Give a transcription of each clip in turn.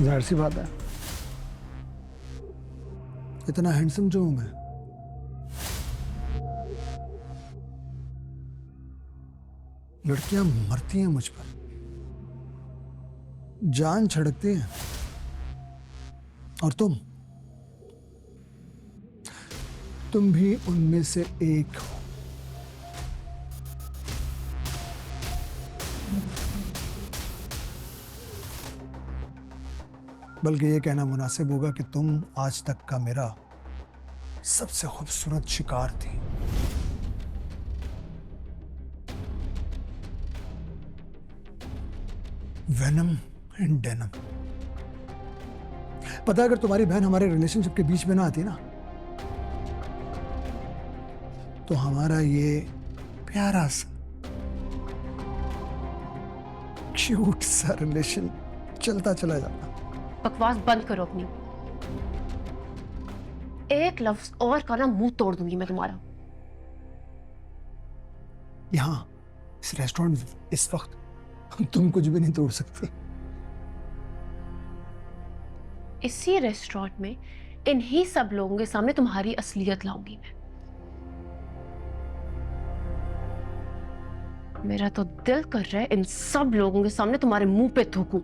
जाहिर सी बात है, इतना हैंडसम जो हूं मैं, लड़कियां मरती हैं मुझ पर, जान छिड़कती हैं, और तुम भी उनमें से एक हो। बल्कि ये कहना मुनासिब होगा कि तुम आज तक का मेरा सबसे खूबसूरत शिकार थी। Venom and denim. पता है, अगर तुम्हारी बहन हमारे रिलेशनशिप के बीच में ना आती ना, तो हमारा ये प्यारा सा क्यूट सा रिलेशन चलता चला जाता। बकवास बंद करो अपनी। एक लफ्ज और का ना मुंह तोड़ दूंगी मैं तुम्हारा। यहां इस रेस्टोरेंट में इस वक्त तुम कुछ भी नहीं तोड़ सकती। इसी रेस्टोरेंट में इन्हीं सब लोगों के सामने तुम्हारी असलियत लाऊंगी मैं। मेरा तो दिल कर रहा है इन सब लोगों के सामने तुम्हारे मुंह पे थूकूं।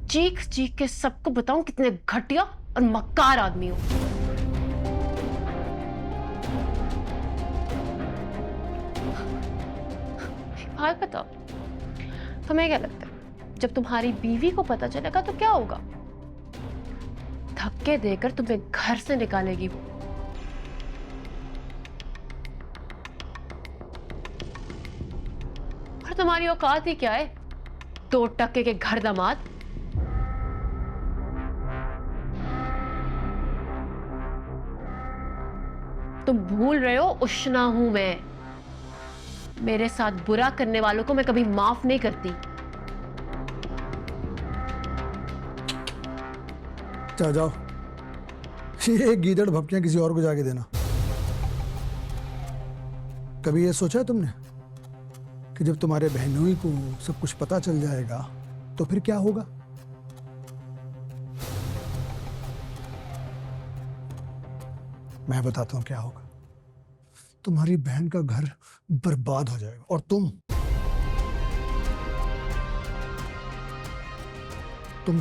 चीख चीख के सबको बताऊं कितने घटिया और मक्कार आदमी हो। एक बात बताओ, तुम्हें क्या लगता है जब तुम्हारी बीवी को पता चलेगा तो क्या होगा? धक्के देकर तुम्हें घर से निकालेगी वो। और तुम्हारी औकात ही क्या है? 2 टके के घर दामाद। तुम भूल रहे हो उष्णा हूं मैं। मेरे साथ बुरा करने वालों को मैं कभी माफ नहीं करती। जाओ, ये गीदड़ भपकियां किसी और को जाके देना। कभी ये सोचा है तुमने कि जब तुम्हारे बहनोई को सब कुछ पता चल जाएगा तो फिर क्या होगा? मैं बताता हूं क्या होगा। तुम्हारी बहन का घर बर्बाद हो जाएगा और तुम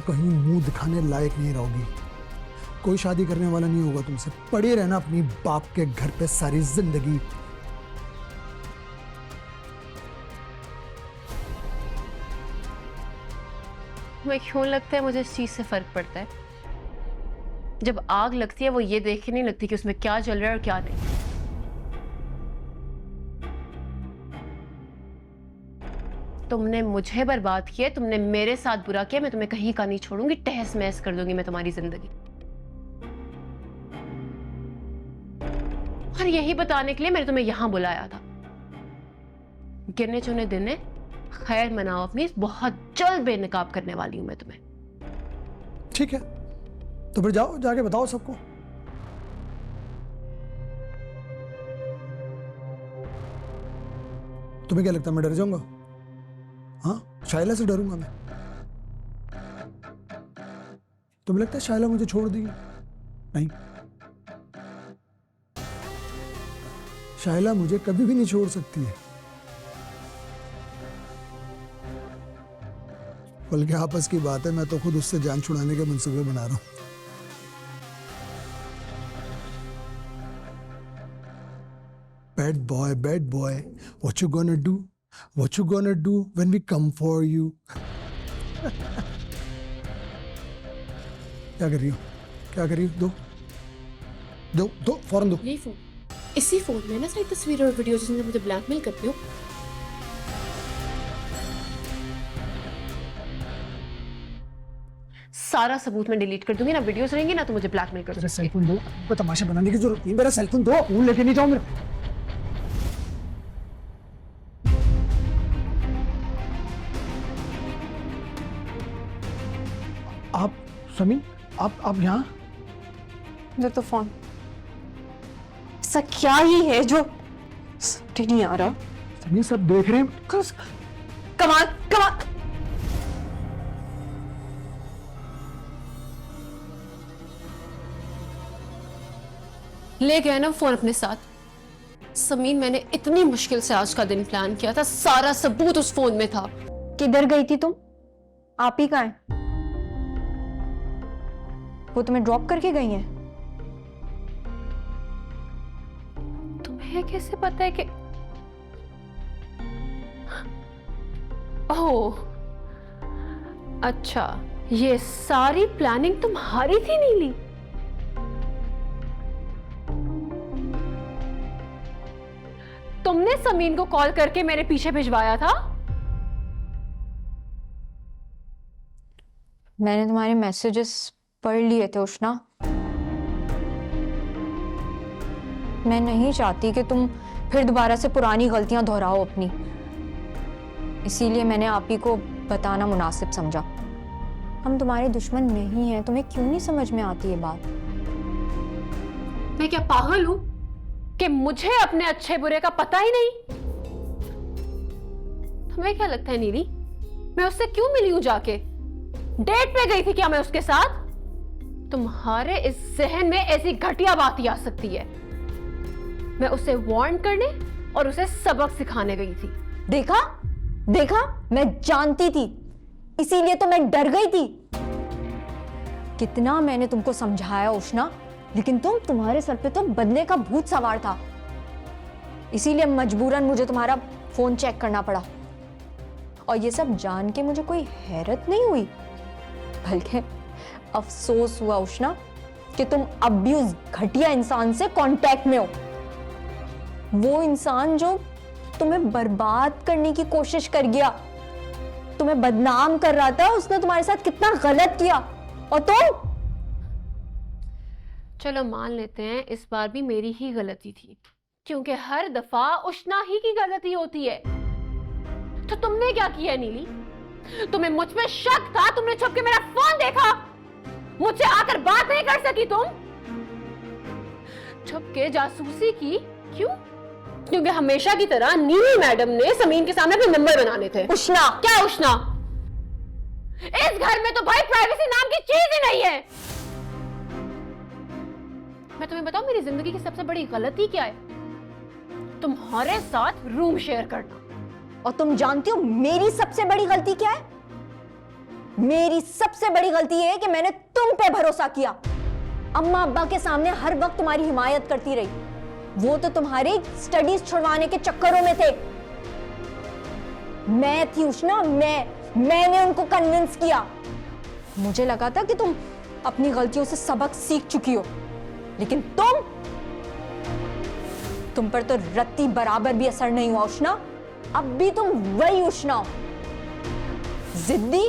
कहीं मुंह दिखाने लायक नहीं रहोगी। कोई शादी करने वाला नहीं होगा तुमसे। पड़ी रहना अपनी बाप के घर पे सारी जिंदगी। तुम्हें क्यों लगता है मुझे इस चीज से फर्क पड़ता है? जब आग लगती है वो ये देख के नहीं लगती कि उसमें क्या जल रहा है और क्या नहीं। तुमने मुझे बर्बाद किया, तुमने मेरे साथ बुरा किया, मैं तुम्हें कहीं का नहीं छोड़ूंगी। तहस महस कर दूंगी मैं तुम्हारी जिंदगी। और यही बताने के लिए मैंने तुम्हें यहां बुलाया था। गिने चुने दिन है, खैर मनाओ अपनी। बहुत जल्द बेनकाब करने वाली हूं मैं तुम्हें। ठीक है, तो फिर जाओ, जाके बताओ सबको। तुम्हें क्या लगता है मैं डर जाऊंगा? हाँ, शाइला से डरूंगा मैं? तुम्हें लगता है शाइला मुझे छोड़ देगी? नहीं, शाइला मुझे कभी भी नहीं छोड़ सकती है। बल्कि आपस की बात है, मैं तो खुद उससे जान छुड़ाने के मंसूबे बना रहा हूं। Bad boy, what you gonna do? What you gonna do when we come for you? क्या कर रही हो? क्या कर रही हो? दो, फौरन दो। यही फोन, इसी फोन में ना सारी तस्वीरें और वीडियो जिसमें मुझे ब्लैकमेल करते हो। सारा सबूत मैं डिलीट कर दूंगी। ना वीडियोस रहेंगी ना तो मुझे ब्लैकमेल कर। मेरा सेलफोन दो। आपको तमाशा बनाने की जरूरत नहीं। मेरा सेलफोन दो। फोन लेके नहीं जाओ मेरे। आप समीन, आप यहाँ? दे तो फोन। ऐसा क्या ही है जो समझ नहीं आ रहा। समीर सब देख रहे हैं। कमाल कमाल। ले गया ना फोन अपने साथ। समीन, मैंने इतनी मुश्किल से आज का दिन प्लान किया था, सारा सबूत उस फोन में था। किधर गई थी तुम? आप ही कहाँ है? वो तुम्हें ड्रॉप करके गई हैं? तुम्हें कैसे पता है कि ओह अच्छा, ये सारी प्लानिंग तुम्हारी थी नीली? तुमने समीन को कॉल करके मेरे पीछे भिजवाया था? मैंने तुम्हारे मैसेजेस पढ़ लिए थे उष्णा। मैं नहीं चाहती कि तुम फिर दोबारा से पुरानी गलतियां दोहराओ अपनी, इसीलिए मैंने आप ही को बताना मुनासिब समझा। हम तुम्हारे दुश्मन नहीं हैं, तुम्हें क्यों नहीं समझ में आती ये बात? मैं क्या पागल हूं कि मुझे अपने अच्छे बुरे का पता ही नहीं? तुम्हें क्या लगता है नीली, मैं उससे क्यों मिली हूं जाके? डेट पे गई थी क्या मैं उसके साथ? तुम्हारे इस जहन में ऐसी घटिया बात ही आ सकती है। मैं उसे वार्न करने और उसे सबक सिखाने गई थी। देखा देखा, मैं जानती थी, इसीलिए तो मैं डर गई थी। कितना मैंने तुमको समझाया उष्णा, लेकिन तुम्हारे सर पे तो बदले का भूत सवार था, इसीलिए मजबूरन मुझे तुम्हारा फोन चेक करना पड़ा। और ये सब जान के मुझे कोई हैरत नहीं हुई, बल्कि अफसोस हुआ उष्णा कि तुम अब भी उस घटिया इंसान से कांटेक्ट में हो। वो इंसान जो तुम्हें बर्बाद करने की कोशिश कर गया, तुम्हें बदनाम कर रहा था, उसने तुम्हारे साथ कितना गलत किया। और तुम, चलो मान लेते हैं इस बार भी मेरी ही गलती थी, क्योंकि हर दफा उष्णा ही की गलती होती है। तो तुमने क्या किया नीली? तुम्हें मुझ पे शक था, तुमने छुप के मेरा फोन देखा, मुझसे आकर बात नहीं कर सकी तुम? छुप के जासूसी की? क्यों? क्योंकि हमेशा की तरह नीली मैडम ने समीन के सामने अपने नंबर बनाने थे। उष्णा। क्या उष्णा? इस घर में तो भाई प्राइवेसी नाम की चीज ही नहीं है। मैं तुम्हें बताऊं मेरी जिंदगी की सबसे बड़ी गलती क्या है? तुम्हारे साथ रूम शेयर करना। और तुम जानती हो मेरी सबसे बड़ी गलती क्या है? मेरी सबसे बड़ी गलती है कि मैंने तुम पे भरोसा किया। अम्मा अब्बा के सामने हर वक्त तुम्हारी हिमायत करती रही, वो तो तुम्हारे स्टडीज छुड़वाने के चक्करों में थे। मैं थी उष्णा, मैंने उनको कन्विंस किया। मुझे लगा था कि तुम अपनी गलतियों से सबक सीख चुकी हो, लेकिन तुम पर तो रत्ती बराबर भी असर नहीं हुआ उष्णा। अब भी तुम वही उष्णा हो, जिद्दी,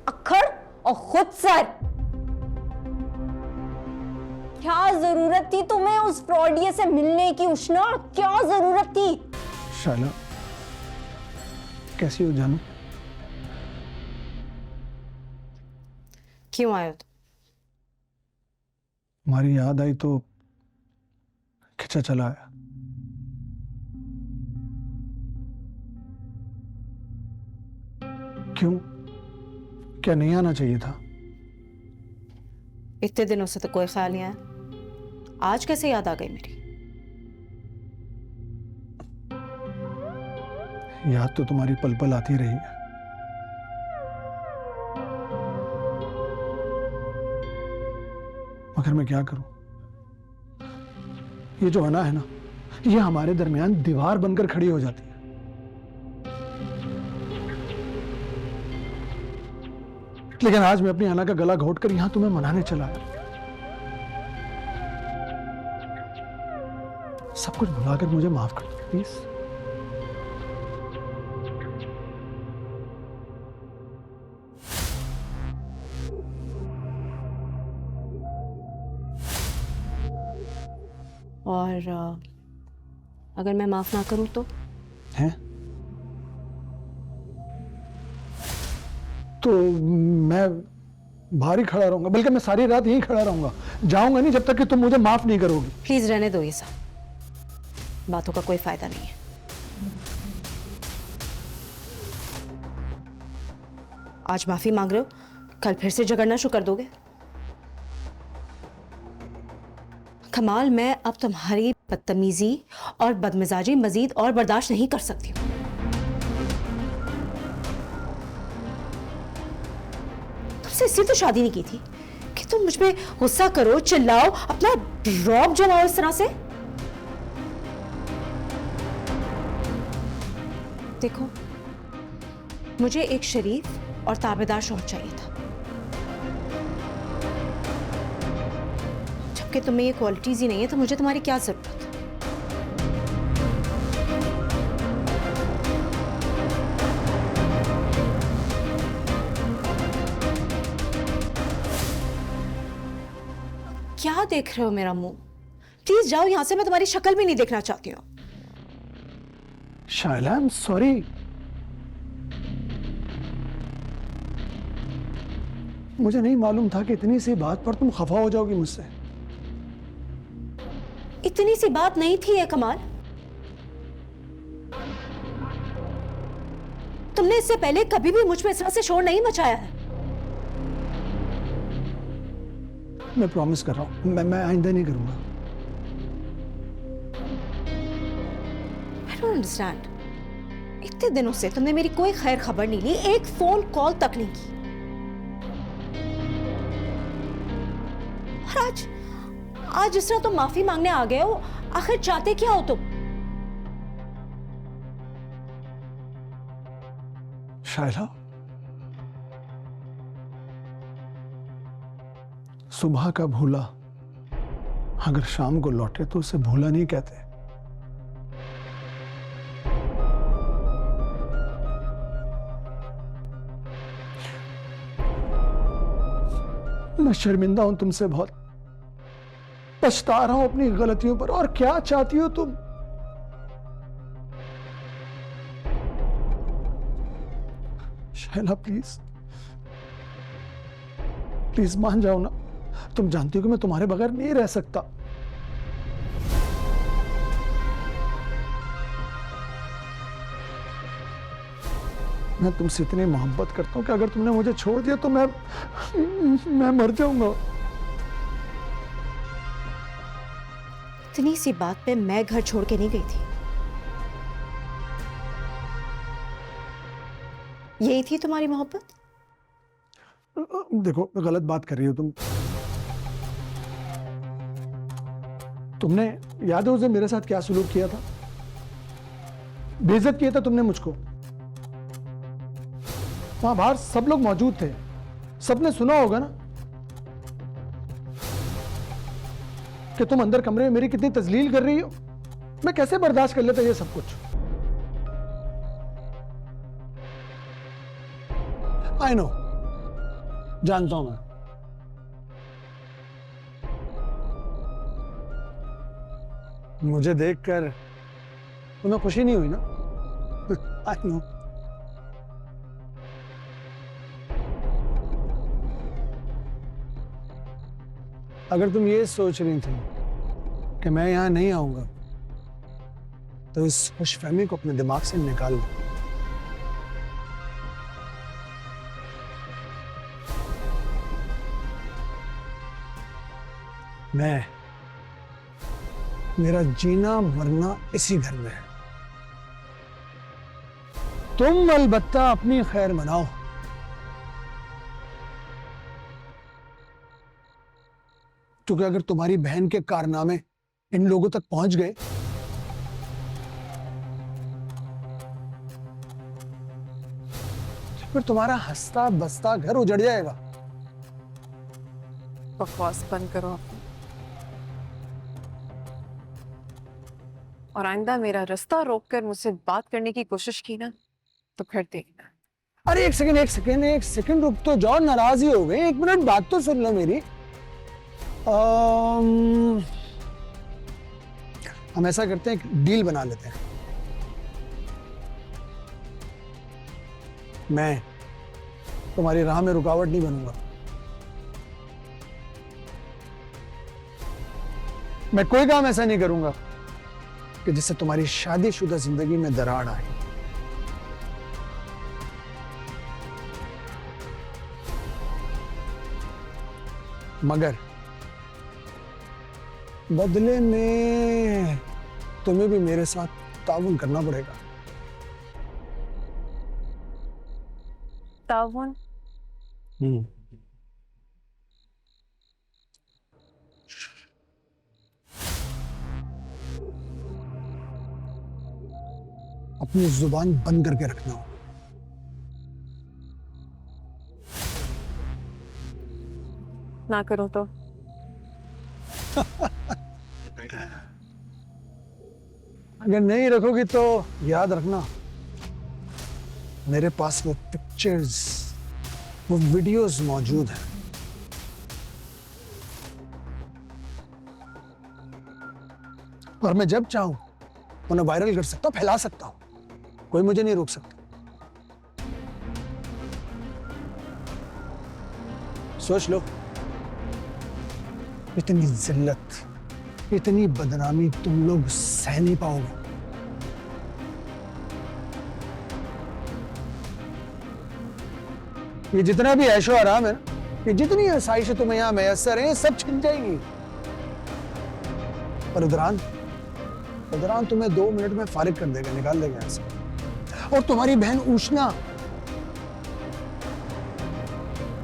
अक्खड़ और खुदसर। क्या जरूरत थी तुम्हें उस फ्रॉडिये से मिलने की उष्णा? क्या जरूरत थी? शाला, कैसी हो जानू? क्यों आए हो तुम? तुम्हारी याद आई तो खिंचा चला आया। क्यों? क्या नहीं आना चाहिए था? इतने दिनों से तो कोई ख्याल नहीं आया, आज कैसे याद आ गई मेरी? याद तो तुम्हारी पल पल आती रही है, मगर मैं क्या करूं? ये जो अना है ना, ये हमारे दरमियान दीवार बनकर खड़ी हो जाती है। लेकिन आज मैं अपनी अना का गला घोटकर यहां तुम्हें मनाने चला आया। सब कुछ भुलाकर मुझे माफ कर दो प्लीज। और अगर मैं माफ ना करूं तो? हैं? तो मैं बाहर ही खड़ा रहूंगा, बल्कि मैं सारी रात यहीं खड़ा रहूंगा, जाऊंगा नहीं जब तक कि तुम मुझे माफ नहीं करोगी। प्लीज रहने दो, ये सब बातों का कोई फायदा नहीं है। आज माफी मांग रहे हो, कल फिर से झगड़ना शुरू कर दोगे। कमाल, मैं अब तुम्हारी बदतमीजी और बदमिजाजी मजीद और बर्दाश्त नहीं कर सकती हूँ। तुमसे इसलिए तो शादी नहीं की थी कि तुम मुझ पे गुस्सा करो, चिल्लाओ, अपना रौब जमाओ इस तरह से। देखो, मुझे एक शरीफ और ताबेदार शौहर चाहिए था, जबकि तुम्हें ये क्वालिटीज ही नहीं है तो मुझे तुम्हारी क्या जरूरत। क्या देख रहे हो मेरा मुंह? प्लीज जाओ यहां से, मैं तुम्हारी शक्ल भी नहीं देखना चाहती हूँ। Shylla, I am sorry. मुझे नहीं मालूम था कि इतनी सी बात पर तुम खफा हो जाओगी मुझसे। इतनी सी बात नहीं थी ये कमाल। तुमने इससे पहले कभी भी मुझ पे इस तरह से शोर नहीं मचाया है। मैं प्रॉमिस कर रहा हूं, मैं आइंदा नहीं करूंगा। I don't understand. इतने दिनों से तुमने मेरी कोई खैर खबर नहीं ली, एक फोन कॉल तक नहीं की, और आज जिस तरह तुम माफी मांगने आ गए हो, आखिर चाहते क्या हो तुम? शायला, सुबह का भूला अगर शाम को लौटे तो उसे भूला नहीं कहते। मैं शर्मिंदा हूं तुमसे बहुत, पछता रहा हूं अपनी गलतियों पर। और क्या चाहती हो तुम? शैला, प्लीज प्लीज मान जाओ ना। तुम जानती हो कि मैं तुम्हारे बगैर नहीं रह सकता। मैं तुमसे इतनी मोहब्बत करता हूं कि अगर तुमने मुझे छोड़ दिया तो मैं मर जाऊंगा। इतनी सी बात पे मैं घर छोड़ के नहीं गई थी। यही थी तुम्हारी मोहब्बत? देखो, गलत बात कर रही हो तुम। तुमने याद है उस दिन मेरे साथ क्या सुलूक किया था? बेइज्जत किया था तुमने मुझको। वहां बाहर सब लोग मौजूद थे, सबने सुना होगा ना कि तुम अंदर कमरे में मेरी कितनी तजलील कर रही हो। मैं कैसे बर्दाश्त कर लेता ये सब कुछ? आई नो, जानता हूं मैं। मुझे देखकर तुम्हें खुशी नहीं हुई ना? I know. अगर तुम ये सोच रही थी कि मैं यहां नहीं आऊंगा तो इस खुशफहमी को अपने दिमाग से निकाल लो। मेरा जीना मरना इसी घर में है। तुम अलबत्ता अपनी खैर मनाओ। क्योंकि अगर तुम्हारी बहन के कारनामे इन लोगों तक पहुंच गए तो फिर तुम्हारा हंसता बसता घर उजड़ जाएगा। बकवास बंद करो और आइंदा मेरा रास्ता रोककर मुझसे बात करने की कोशिश की ना तो फिर देखना। अरे एक सेकंड रुक तो जाओ, नाराज ही हो गए। 1 मिनट बात तो सुन लो मेरी। हम ऐसा करते हैं, एक डील बना लेते हैं। मैं तुम्हारी राह में रुकावट नहीं बनूंगा। मैं कोई काम ऐसा नहीं करूंगा कि जिससे तुम्हारी शादीशुदा जिंदगी में दरार आए। मगर बदले में तुम्हें भी मेरे साथ ताउन करना पड़ेगा। ताउन? अपनी जुबान बंद करके रखना हो। ना करूं तो? अगर नहीं रखोगी तो याद रखना, मेरे पास वो पिक्चर्स, वो वीडियोस मौजूद हैं। और मैं जब चाहूं उन्हें वायरल कर सकता हूं, फैला सकता हूं। कोई मुझे नहीं रोक सकता। सोच लो, इतनी जिल्लत, इतनी बदनामी तुम लोग सह नहीं पाओगे। ये जितना भी ऐशो आराम है ना, ये जितनी आसाइश तुम्हें यहां मैसर है, सब छिन जाएगी। और उदरान तुम्हें 2 मिनट में फारिग कर देगा, निकाल देगा ऐसे। और तुम्हारी बहन उष्णा,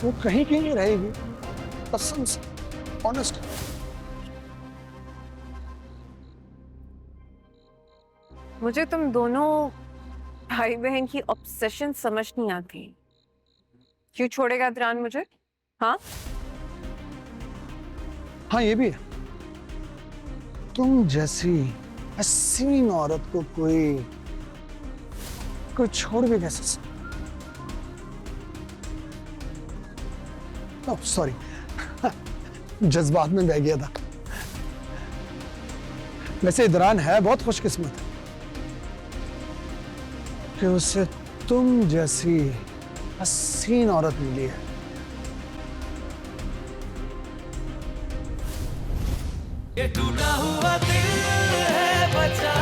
वो कहीं की नहीं रहेगी, कसम से, ऑनेस्ट। मुझे तुम दोनों भाई बहन की ऑब्सेशन समझ नहीं आती। क्यों छोड़ेगा अदरान मुझे? हाँ ये भी है। तुम जैसी हसीन औरत को कोई छोड़ भी कैसे सकता? ओह सॉरी, जज्बात में बह गया था। वैसे इदरान है बहुत खुशकिस्मत कि उसे तुम जैसी हसीन औरत मिली है। ये टूटा हुआ दिल है बचा